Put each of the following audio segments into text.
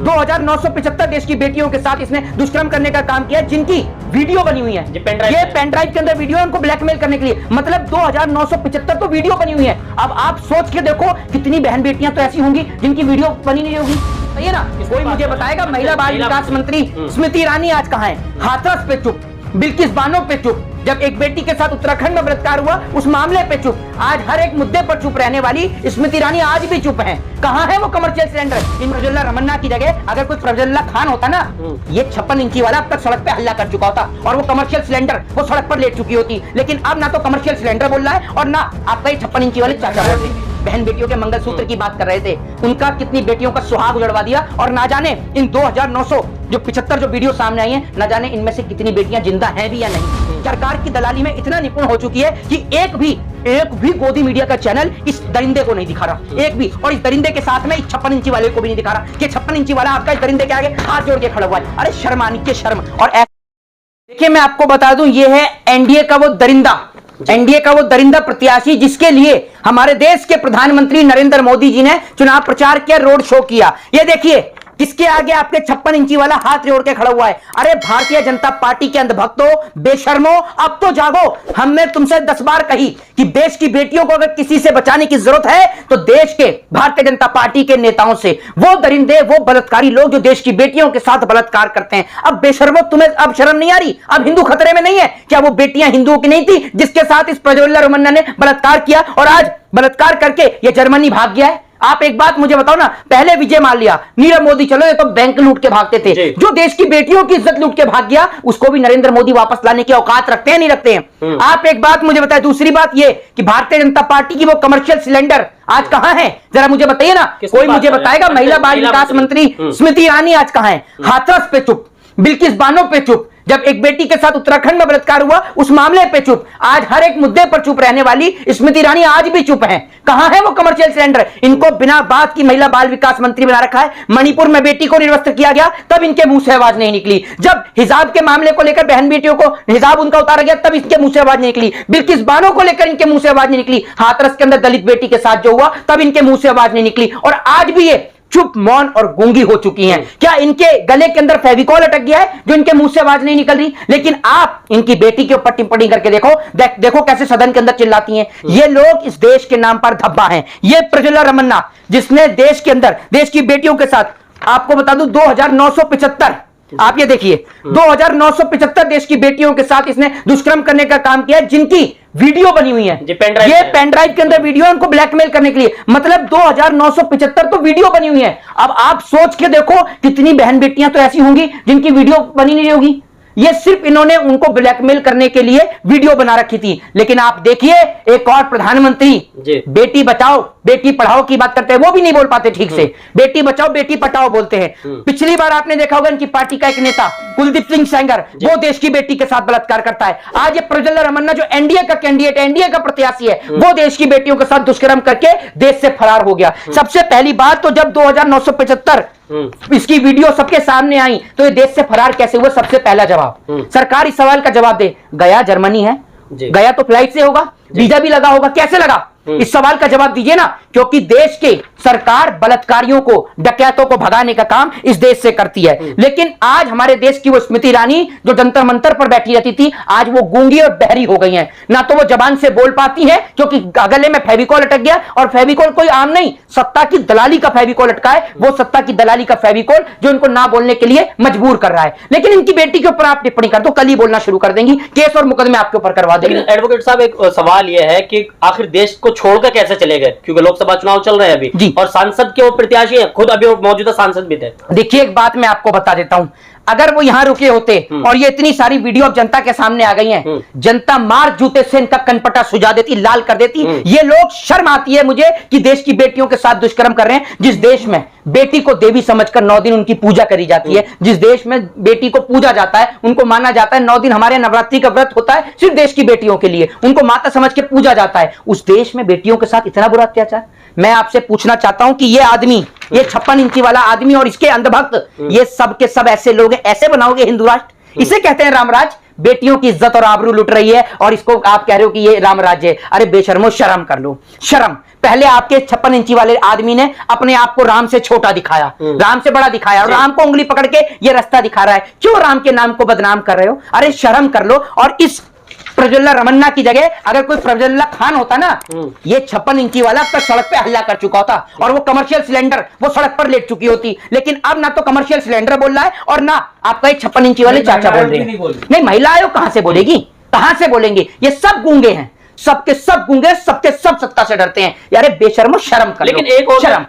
2975 देश की बेटियों के साथ इसने दुष्कर्म करने का काम किया, जिनकी वीडियो बनी हुई है। ये पेन ड्राइव के अंदर वीडियो है, उनको ब्लैकमेल करने के लिए। मतलब 2975 तो वीडियो बनी हुई है। अब आप सोच के देखो कितनी बहन बेटियां तो ऐसी होंगी जिनकी वीडियो बनी नहीं होगी। सही है ना? कोई मुझे बताएगा महिला बाल विकास मंत्री स्मृति ईरानी आज कहां है? हाथरस पे चुप, बिल्किस बानो पे चुप, जब एक बेटी के साथ उत्तराखंड में बलात्कार हुआ उस मामले पे चुप, आज हर एक मुद्दे पर चुप रहने वाली स्मृति ईरानी आज भी चुप है। कहां है वो कमर्शियल सिलेंडर? इन प्रज्वल्ला रमन्ना की जगह अगर कोई प्रज्वल्ला खान होता ना, ये 56 इंची वाला अब तक सड़क पे हल्ला कर चुका होता और वो कमर्शियल सिलेंडर वो सड़क पर लेट चुकी होती। लेकिन अब ना तो कमर्शियल सिलेंडर बोल रहा है और ना आपका ये 56 इंची वाले चाचा बोल रहे। बहन बेटियों के मंगलसूत्र की बात कर रहे थे, उनका कितनी बेटियों का सुहाग उजड़वा दिया। और ना जाने इन 2975 जो वीडियो सामने आई हैं, ना जाने इनमें से कितनी बेटियां जिंदा हैं भी या नहीं। सरकार की दलाली में इतना निपुण हो चुकी है कि एक भी गोदी मीडिया का चैनल इस दरिंदे को नहीं दिखा रहा, एक भी। और इस दरिंदे के साथ में इस 56 इंची वाले को भी नहीं दिखा रहा कि 56 इंची वाला आपका इस दरिंदे के आगे हाथ जोड़ के खड़ा हुआ है। अरे शर्म आनी के शर्म। और देखिए मैं आपको बता दूं, ये है एनडीए का वो दरिंदा, एनडीए का वो दरिंदा प्रत्याशी जिसके लिए हमारे देश के प्रधानमंत्री नरेंद्र मोदी जी ने चुनाव प्रचार किया, रोड शो किया। ये देखिए किसके आगे आपके 56 इंची वाला हाथ जोड़ के खड़ा हुआ है। अरे भारतीय जनता पार्टी के अंधभक्तों, बेशर्मो, अब तो जागो। हमने तुमसे 10 बार कही कि देश की बेटियों को अगर किसी से बचाने की जरूरत है तो देश के भारतीय जनता पार्टी के नेताओं से। वो दरिंदे, वो बलात्कारी लोग जो देश की बेटियों के साथ बलात्कार करते हैं। अब बेशर्मो, तुम्हें अब शर्म नहीं आ रही? अब हिंदू खतरे में नहीं है क्या? वो बेटियां हिंदुओं की नहीं थी जिसके साथ इस प्रज्वल्ला रमन्ना ने बलात्कार किया और आज बलात्कार करके ये जर्मनी भाग गया है। आप एक बात मुझे बताओ ना, पहले विजय माल्या, नीरव मोदी, चलो ये तो बैंक लूट के भागते थे, जो देश की बेटियों की इज्जत लूट के भाग गया उसको भी नरेंद्र मोदी वापस लाने की औकात रखते हैं नहीं रखते हैं? आप एक बात मुझे बताएं। दूसरी बात ये कि भारतीय जनता पार्टी की वो कमर्शियल सिलेंडर आज कहां है? जरा मुझे बताइए ना, कोई मुझे बताएगा? महिला बाल विकास मंत्री स्मृति ईरानी आज कहां है? हाथरस पे चुप, बिल्किस बानो पे चुप, जब एक बेटी के साथ उत्तराखंड में बलात्कार हुआ उस मामले पे चुप, आज हर एक मुद्दे पर चुप रहने वाली स्मृति ईरानी आज भी चुप है। कहां है वो कमर्शियल सिलेंडर? इनको बिना बात की महिला बाल विकास मंत्री बना रखा है। मणिपुर में बेटी को निर्वस्त्र किया गया तब इनके मुंह से आवाज नहीं निकली। जब हिजाब के मामले को लेकर बहन बेटियों को हिजाब उनका उतारा गया तब इनके मुंह से आवाज नहीं निकली। बिल्किस बानो को लेकर इनके मुंह से आवाज नहीं निकली। हाथरस के अंदर दलित बेटी के साथ जो हुआ तब इनके मुंह से आवाज नहीं निकली। और आज भी ये चुप, मौन और गूंगी हो चुकी हैं। क्या इनके गले के अंदर फेविकॉल अटक गया है जो इनके मुंह से आवाज नहीं निकल रही? लेकिन आप इनकी बेटी के ऊपर टिप्पणी करके देखो, देखो कैसे सदन के अंदर चिल्लाती हैं। ये लोग इस देश के नाम पर धब्बा हैं। ये प्रज्वल्ला रमन्ना जिसने देश के अंदर देश की बेटियों के साथ, आपको बता दूं 2975, आप ये देखिए 2975 देश की बेटियों के साथ इसने दुष्कर्म करने का काम किया, जिनकी वीडियो बनी हुई है। ये पेन ड्राइव के अंदर वीडियो है, उनको ब्लैकमेल करने के लिए। मतलब 2975 तो वीडियो बनी हुई है। अब आप सोच के देखो कितनी बहन बेटियां तो ऐसी होंगी जिनकी वीडियो बनी नहीं होगी। ये सिर्फ इन्होंने उनको ब्लैकमेल करने के लिए वीडियो बना रखी थी। लेकिन आप देखिए एक और प्रधानमंत्री बेटी बचाओ बेटी पढ़ाओ की बात करते हैं, वो भी नहीं बोल पाते ठीक से। बेटी बचाओ बेटी पढ़ाओ बोलते हैं। पिछली बार आपने देखा होगा इनकी पार्टी का एक नेता कुलदीप सिंह सेंगर, वो देश की बेटी के साथ बलात्कार करता है। आज ये प्रज्वल्ला रमन्ना जो एनडीए का कैंडिडेट है, एनडीए का प्रत्याशी है, वो देश की बेटियों के साथ दुष्कर्म करके देश से फरार हो गया। सबसे पहली बात तो जब 2975 इसकी वीडियो सबके सामने आई तो ये देश से फरार कैसे हुआ? सबसे पहला जवाब सरकार इस सवाल का जवाब दे। गया जर्मनी है, गया तो फ्लाइट से होगा, वीजा भी लगा होगा, कैसे लगा? इस सवाल का जवाब दीजिए ना। क्योंकि देश के सरकार बलात्कारियों को, डकैतों को भगाने का काम इस देश से करती है। लेकिन आज हमारे देश की वो स्मृति ईरानी जो जंतर मंतर पर बैठी रहती थी, आज वो गूंगी और बहरी हो गई हैं। ना तो वो जबान से बोल पाती है क्योंकि गले में फेविकॉल अटक गया, और फेविकॉल कोई आम नहीं, सत्ता की दलाली का फेविकॉल अटका है। वो सत्ता की दलाली का फेविकॉल जो इनको ना बोलने के लिए मजबूर कर रहा है। लेकिन इनकी बेटी के ऊपर आप टिप्पणी कर दो, कल ही बोलना शुरू कर देंगी, केस और मुकदमे आपके ऊपर करवा देंगे। एडवोकेट साहब एक सवाल यह है कि आखिर देश को छोड़कर कैसे चले गए? क्योंकि लोकसभा चुनाव चल रहे हैं अभी और सांसद के वो प्रत्याशी हैं, खुद अभी मौजूदा सांसद भी थे। देखिए एक बात मैं आपको बता देता हूं, अगर वो यहां रुके होते और ये इतनी सारी वीडियो अब जनता के सामने आ गई हैं, जनता मार जूते से इनका कनपटा सुझा देती, लाल कर देती। ये लोग, शर्म आती है मुझे कि देश की बेटियों के साथ दुष्कर्म कर रहे हैं। जिस देश में बेटी को देवी समझकर 9 दिन उनकी पूजा करी जाती है, जिस देश में बेटी को पूजा जाता है, उनको माना जाता है, 9 दिन हमारे नवरात्रि का व्रत होता है सिर्फ देश की बेटियों के लिए, उनको माता समझ के पूजा जाता है, उस देश में बेटियों के साथ इतना बुरा अत्याचार। मैं आपसे पूछना चाहता हूं कि ये आदमी, ये 56 इंची वाला आदमी और इसके अंधभक्त, ये सब के सब ऐसे लोग हैं, ऐसे बनाओगे हिंदू राष्ट्र? इसे कहते हैं रामराज। बेटियों की इज्जत और आबरू लुट रही है और इसको आप कह रहे हो कि ये रामराज्य है। अरे बेशर्मो, शर्म कर लो, शर्म। पहले आपके 56 इंची वाले आदमी ने अपने आप को राम से छोटा दिखाया, राम से बड़ा दिखाया और राम को उंगली पकड़ के ये रास्ता दिखा रहा है। क्यों राम के नाम को बदनाम कर रहे हो? अरे शर्म कर लो। और इस प्रज्वल्ला रमन्ना की जगह अगर कोई प्रज्वल्ला खान होता ना, ये 56 इंची वाला अब तक सड़क पे हल्ला कर चुका होता और वो कमर्शियल सिलेंडर वो सड़क पर लेट चुकी होती। लेकिन अब ना तो कमर्शियल सिलेंडर बोल रहा है और ना आपका 56 इंची वाले चाचा बोल रहे हैं। नहीं, महिला आयोग कहां से बोलेगी, कहां से बोलेंगे? ये सब गूंगे हैं, सबके सब गूंगे, सबके सब सत्ता से डरते हैं। यार बेशर्मो, शर्म कर लो। लेकिन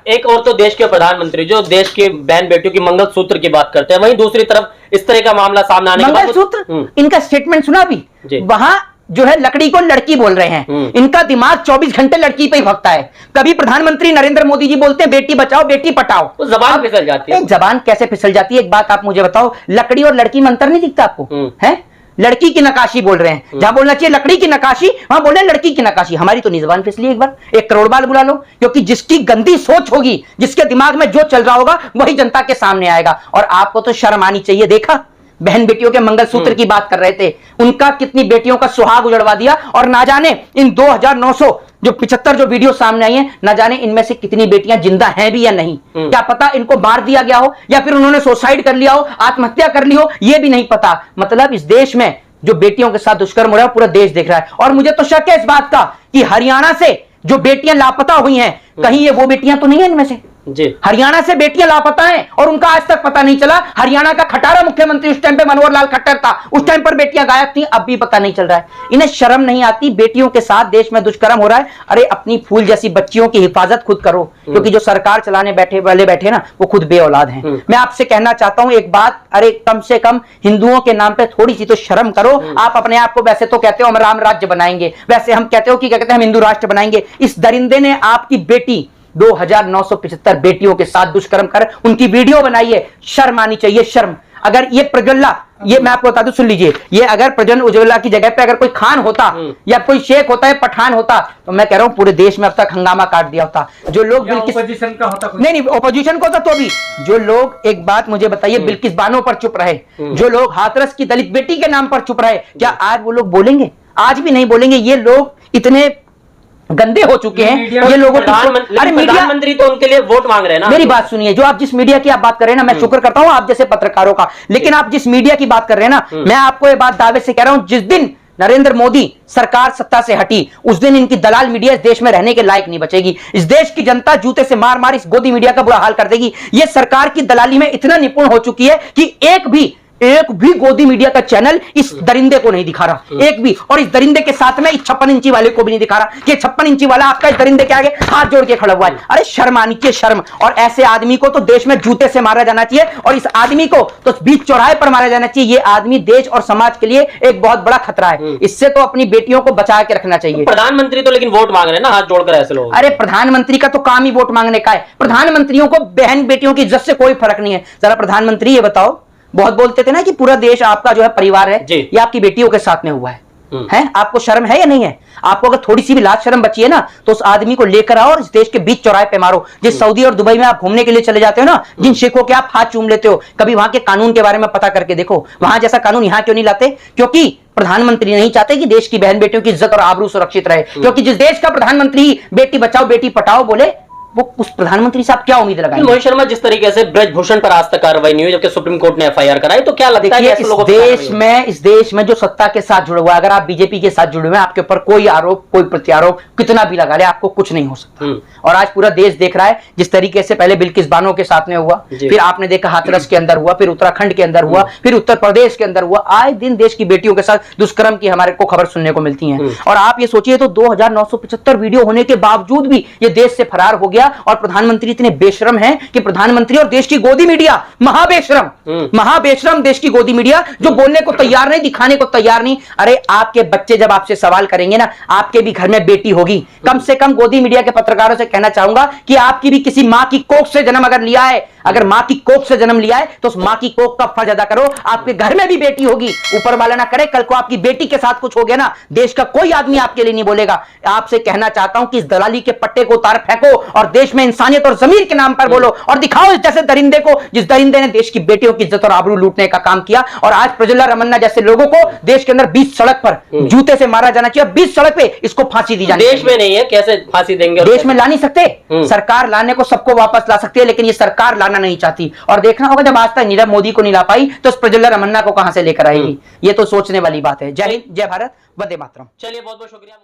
एक और तो देश के प्रधानमंत्री जो देश के बहन बेटियों की मंगलसूत्र की बात करते हैं, वहीं दूसरी तरफ इस तरह का मामला सामने आने के बाद मंगलसूत्र, इनका स्टेटमेंट सुना भी, वहां जो है लकड़ी को लड़की बोल रहे हैं। इनका दिमाग 24 घंटे लड़की पे ही भगता है। कभी प्रधानमंत्री नरेंद्र मोदी जी बोलते हैं बेटी बचाओ बेटी पटाओ, तो जबान फिसल जाती है। जबान कैसे फिसल जाती है? एक बात आप मुझे बताओ, लकड़ी और लड़की में अंतर नहीं दिखता आपको? है लड़की की नकाशी बोल रहे हैं, जहां बोलना चाहिए लकड़ी की नकाशी वहां बोले लड़की की नकाशी। हमारी तो नहीं जबान फिसली। एक बार 1 करोड़ बार बुला लो, क्योंकि जिसकी गंदी सोच होगी, जिसके दिमाग में जो चल रहा होगा वही जनता के सामने आएगा। और आपको तो शर्म आनी चाहिए। देखा बहन बेटियों के मंगलसूत्र की बात कर रहे थे, उनका कितनी बेटियों का सुहाग उजड़वा दिया। और ना जाने इन 2900 जो 75 जो वीडियो सामने आई हैं, ना जाने इनमें से कितनी बेटियां जिंदा हैं भी या नहीं। क्या पता इनको मार दिया गया हो या फिर उन्होंने सुसाइड कर लिया हो, आत्महत्या कर ली हो, यह भी नहीं पता। मतलब इस देश में जो बेटियों के साथ दुष्कर्म हो रहा है पूरा देश देख रहा है। और मुझे तो शक है इस बात का कि हरियाणा से जो बेटियां लापता हुई हैं, कहीं ये वो बेटियां तो नहीं है इनमें से जी। हरियाणा से बेटियां लापता हैं और उनका आज तक पता नहीं चला। हरियाणा का खटारा मुख्यमंत्री उस टाइम पे मनोहर लाल खट्टर था, उस टाइम पर बेटियां गायब थी, अब भी पता नहीं चल रहा है। इन्हें शर्म नहीं आती? बेटियों के साथ देश में दुष्कर्म हो रहा है। अरे अपनी फूल जैसी बच्चियों की हिफाजत खुद करो, क्योंकि जो सरकार चलाने बैठे ना वो खुद बेऔलाद हैं। मैं आपसे कहना चाहता हूं एक बात, अरे कम से कम हिंदुओं के नाम पे थोड़ी सी तो शर्म करो। आप अपने आप को वैसे तो कहते हो हम राम राज्य बनाएंगे, वैसे हम कहते हो कि क्या कहते हैं हम हिंदू राष्ट्र बनाएंगे। इस दरिंदे ने आपकी बेटी 2975 बेटियों के साथ दुष्कर्म कर उनकी वीडियो बनाई है। शर्म आनी चाहिए, शर्म। अगर ये प्रज्वल्ला, ये मैं आपको बता दूं, सुन लीजिए, ये अगर प्रज्वल उज्ज्वला की जगह पे अगर कोई खान होता या कोई शेख होता है, पठान होता, तो मैं कह रहा हूं पूरे देश में अब तक हंगामा काट दिया होता। जो लोग ऑपोजिशन का होता, नहीं ऑपोजिशन को तो भी जो लोग, एक बात मुझे बताइए, बिल्किस बानो पर चुप रहे, जो लोग हाथरस की दलित बेटी के नाम पर चुप रहे, क्या आज वो लोग बोलेंगे? आज भी नहीं बोलेंगे। ये लोग इतने गंदे हो चुके हैं ये लोगों की। अरे प्रधानमंत्री तो उनके लिए वोट मांग रहे हैं ना। मेरी बात सुनिए, जो आप जिस मीडिया की आप बात कर रहे हैं ना, मैं शुक्र करता हूं आप जैसे पत्रकारों का, लेकिन आप जिस मीडिया की बात कर रहे हैं ना, मैं आपको ये बात दावे से कह रहा हूं, जिस दिन नरेंद्र मोदी सरकार सत्ता से हटी उस दिन इनकी दलाल मीडिया इस देश में रहने के लायक नहीं बचेगी। इस देश की जनता जूते से मार मार इस गोदी मीडिया का बुरा हाल कर देगी। ये सरकार की दलाली में इतना निपुण हो चुकी है कि एक भी गोदी मीडिया का चैनल इस दरिंदे को नहीं दिखा रहा, एक भी। और इस दरिंदे के साथ में इस 56 इंची वाले को भी नहीं दिखा रहा कि 56 इंची वाला आपका इस दरिंदे के आगे हाथ जोड़ के खड़ा हुआ है। अरे शर्म आनी चाहिए, शर्म। और ऐसे आदमी को तो देश में जूते से मारा जाना चाहिए और इस आदमी को तो बीच चौराहे पर मारा जाना चाहिए। ये आदमी देश और समाज के लिए एक बहुत बड़ा खतरा है। इससे तो अपनी बेटियों को बचा के रखना चाहिए। तो प्रधानमंत्री तो लेकिन वोट मांग रहे हैं ना, हाथ जोड़कर ऐसे लोग। अरे प्रधानमंत्री का तो काम ही वोट मांगने का है। प्रधानमंत्रियों को बहन बेटियों की इज्जत से कोई फर्क नहीं है। जरा प्रधानमंत्री ये बताओ, बहुत बोलते थे ना कि पूरा देश आपका जो है परिवार है, ये आपकी बेटियों के साथ में हुआ है। हैं? आपको शर्म है या नहीं है? आपको अगर थोड़ी सी भी लाज शर्म बची है ना, तो उस आदमी को लेकर आओ और इस देश के बीच चौराहे पे मारो। जिस सऊदी और दुबई में आप घूमने के लिए चले जाते हो ना, जिन शेखों के आप हाथ चूम लेते हो, कभी वहां के कानून के बारे में पता करके देखो। वहां जैसा कानून यहाँ क्यों नहीं लाते? क्योंकि प्रधानमंत्री नहीं चाहते कि देश की बहन बेटियों की इज्जत और आबरू सुरक्षित रहे। क्योंकि जिस देश का प्रधानमंत्री बेटी बचाओ बेटी पटाओ बोले, वो उस प्रधानमंत्री से आप क्या उम्मीद लगाएंगे? मोहित शर्मा, जिस तरीके से ब्रजभूषण पर आज तक कार्रवाई नहीं हुई जबकि सुप्रीम कोर्ट ने एफआईआर कराई, तो क्या लगता है कि ऐसे लोगों इस देश में जो सत्ता के साथ जुड़े हुआ है, अगर आप बीजेपी के साथ जुड़े हुए हैं, आपके ऊपर कोई आरोप कोई प्रत्यारोप कितना भी लगा ले, आपको कुछ नहीं हो सकता। और आज पूरा देश देख रहा है जिस तरीके से पहले बिल्किस बानो के साथ में हुआ, फिर आपने देखा हाथरस के अंदर हुआ, फिर उत्तराखंड के अंदर हुआ, फिर उत्तर प्रदेश के अंदर हुआ। आए दिन देश की बेटियों के साथ दुष्कर्म की हमारे को खबर सुनने को मिलती है। और आप ये सोचिए तो 2975 वीडियो होने के बावजूद भी ये देश से फरार हो गया। और प्रधानमंत्री इतने बेशरम हैं कि प्रधानमंत्री और देश की गोदी मीडिया महाबेशरम देश की गोदी मीडिया जो बोलने को तैयार नहीं, दिखाने को तैयार नहीं। अरे आपके बच्चे जब आपसे सवाल करेंगे ना, आपके भी घर में बेटी होगी, कम से कम गोदी मीडिया के पत्रकारों से कहना चाहूंगा कि आपकी भी किसी मां की कोख से जन्म अगर लिया है, अगर माँ की कोख से जन्म लिया है तो उस माँ की कोख का फर्ज अदा करो। आपके घर में भी बेटी होगी, ऊपर वाला ना करे कल को आपकी बेटी के साथ कुछ हो गया ना, देश का कोई आदमी आपके लिए नहीं बोलेगा। आपसे कहना चाहता हूं कि इस दलाली के पट्टे को उतार फेंको और देश में इंसानियत और जमीर के नाम पर बोलो और दिखाओ इस जैसे दरिंदे को, जिस दरिंदे ने देश की बेटियों की इज्जत और आबरू लूटने का काम किया। और आज प्रज्वला रमन्ना जैसे लोगों को देश के अंदर 20 सड़क पर जूते से मारा जाना चाहिए, 20 सड़क पे इसको फांसी दी जानी चाहिए। देश में नहीं है, कैसे फांसी देंगे? देश में ला नहीं सकते, सरकार लाने को सबको वापस ला सकती है, लेकिन ये सरकार लाना नहीं चाहती। और देखना होगा जब आज तक नीरव मोदी को नहीं ला पाई तो उस प्रज्वला रमन्ना को कहां से लेकर आएगी। ये तो सोचने वाली बात है। जय हिंद, जय भारत, वंदे मातरम। चलिए, बहुत बहुत शुक्रिया।